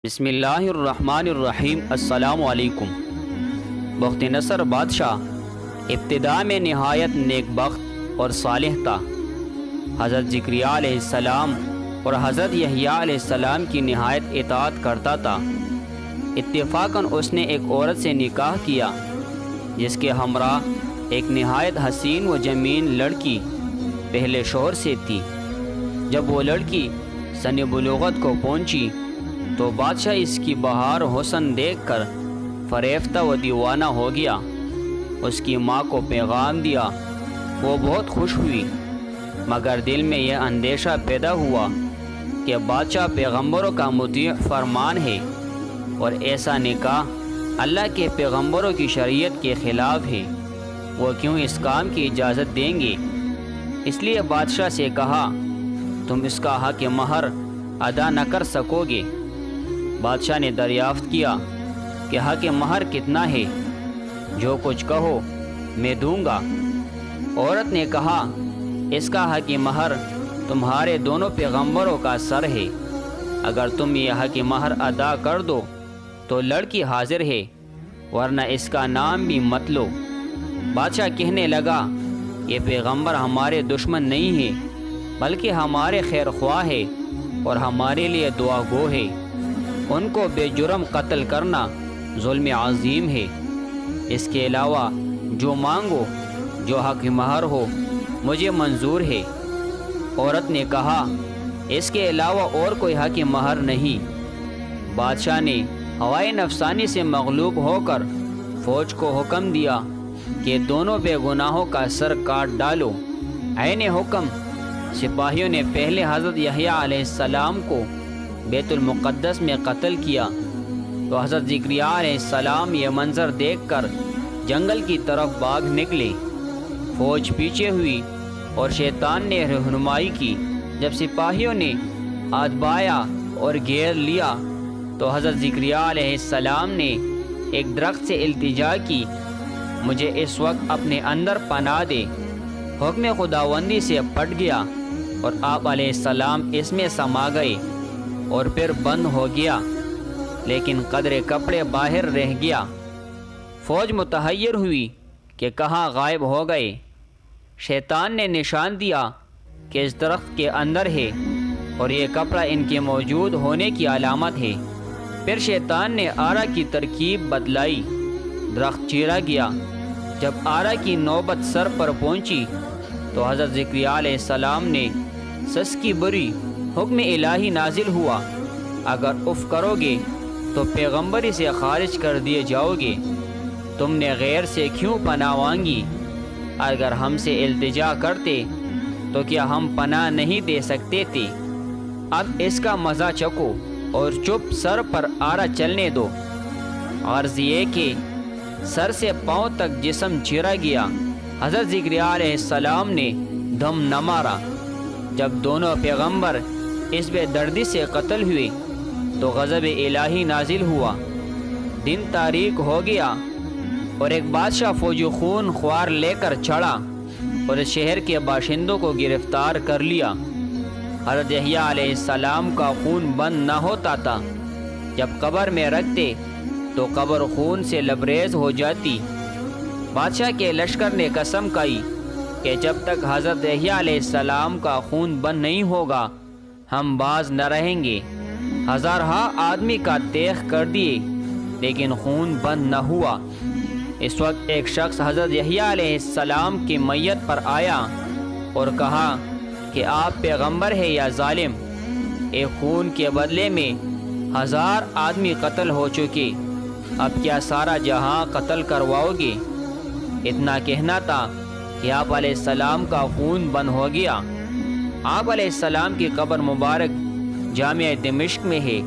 بسم اللہ الرحمن الرحیم۔ السلام علیکم۔ بخت نصر بادشاہ ابتداء میں نہایت نیک بخت اور صالح تھا۔ حضرت زکریا علیہ السلام اور حضرت یحییٰ علیہ السلام کی نہایت اطاعت کرتا تھا۔ اتفاقاً اس نے ایک عورت سے نکاح کیا جس کے ہمراہ ایک نہایت حسین و جمیل لڑکی پہلے شوہر سے تھی۔ جب وہ لڑکی سن بلوغت کو پہنچی تو بادشاہ اس کی بہار حسن دیکھ کر فریفتہ و دیوانہ ہو گیا۔ اس کی ماں کو پیغام دیا، وہ بہت خوش ہوئی، مگر دل میں یہ اندیشہ پیدا ہوا کہ بادشاہ پیغمبروں کا مطیع فرمان ہے اور ایسا نکاح اللہ کے پیغمبروں کی شریعت کے خلاف ہے، وہ کیوں اس کام کی اجازت دیں گے؟ اس لیے بادشاہ سے کہا، تم اس کا حق مہر ادا نہ کر سکو گے۔ بادشاہ نے دریافت کیا کہ حق مہر کتنا ہے؟ جو کچھ کہو میں دوں گا۔ عورت نے کہا، اس کا حق مہر تمہارے دونوں پیغمبروں کا سر ہے، اگر تم یہ حق مہر ادا کر دو تو لڑکی حاضر ہے، ورنہ اس کا نام بھی مت لو۔ بادشاہ کہنے لگا، یہ پیغمبر ہمارے دشمن نہیں ہے بلکہ ہمارے خیر خواہ ہے اور ہمارے لیے دعا گو ہے، ان کو بے جرم قتل کرنا ظلم عظیم ہے۔ اس کے علاوہ جو مانگو، جو حق مہر ہو، مجھے منظور ہے۔ عورت نے کہا، اس کے علاوہ اور کوئی حق مہر نہیں۔ بادشاہ نے ہوائے نفسانی سے مغلوب ہو کر فوج کو حکم دیا کہ دونوں بے گناہوں کا سر کاٹ ڈالو۔ عین حکم سپاہیوں نے پہلے حضرت یحییٰ علیہ السلام کو بیت المقدس میں قتل کیا تو حضرت زکریا علیہ السلام یہ منظر دیکھ کر جنگل کی طرف بھاگ نکلے۔ فوج پیچھے ہوئی اور شیطان نے رہنمائی کی۔ جب سپاہیوں نے آزمایا اور گھیر لیا تو حضرت زکریا علیہ السلام نے ایک درخت سے التجا کی، مجھے اس وقت اپنے اندر پناہ دے۔ حکم خداوندی سے پٹ گیا اور آپ علیہ السلام اس میں سما گئے اور پھر بند ہو گیا، لیکن قدر کپڑے باہر رہ گیا۔ فوج متحیر ہوئی کہ کہاں غائب ہو گئے۔ شیطان نے نشان دیا کہ اس درخت کے اندر ہے اور یہ کپڑا ان کے موجود ہونے کی علامت ہے۔ پھر شیطان نے آرا کی ترکیب بدلائی، درخت چیرا گیا۔ جب آرا کی نوبت سر پر پہنچی تو حضرت زکریا علیہ السلام نے سسکی بری، حکم الہی نازل ہوا، اگر اف کرو گے تو پیغمبری سے خارج کر دیے جاؤ گے۔ تم نے غیر سے کیوں پناہ مانگی؟ اگر ہم سے التجا کرتے تو کیا ہم پناہ نہیں دے سکتے تھے؟ اب اس کا مزہ چکو اور چپ سر پر آرا چلنے دو۔ عرض یہ کہ سر سے پاؤں تک جسم چیرا گیا۔ حضرت زکریا علیہ السلام نے دم نہ مارا۔ جب دونوں پیغمبر اس بے دردی سے قتل ہوئے تو غضب الہی نازل ہوا۔ دن تاریک ہو گیا اور ایک بادشاہ فوجی خون خوار لے کر چڑھا اور اس شہر کے باشندوں کو گرفتار کر لیا۔ حضرت یحییٰ علیہ السلام کا خون بند نہ ہوتا تھا، جب قبر میں رکھتے تو قبر خون سے لبریز ہو جاتی۔ بادشاہ کے لشکر نے قسم کھائی کہ جب تک حضرت یحییٰ علیہ السلام کا خون بند نہیں ہوگا ہم باز نہ رہیں گے۔ ہزارہا آدمی کا تیغ کر دیے لیکن خون بند نہ ہوا۔ اس وقت ایک شخص حضرت یحییٰ علیہ السلام کی میت پر آیا اور کہا کہ آپ پیغمبر ہیں یا ظالم؟ ایک خون کے بدلے میں 1000 آدمی قتل ہو چکے، اب کیا سارا جہاں قتل کرواؤ گے؟ اتنا کہنا تھا کہ آپ علیہ السلام کا خون بند ہو گیا۔ آپ علیہ السلام کی قبر مبارک جامعہ دمشق میں ہے۔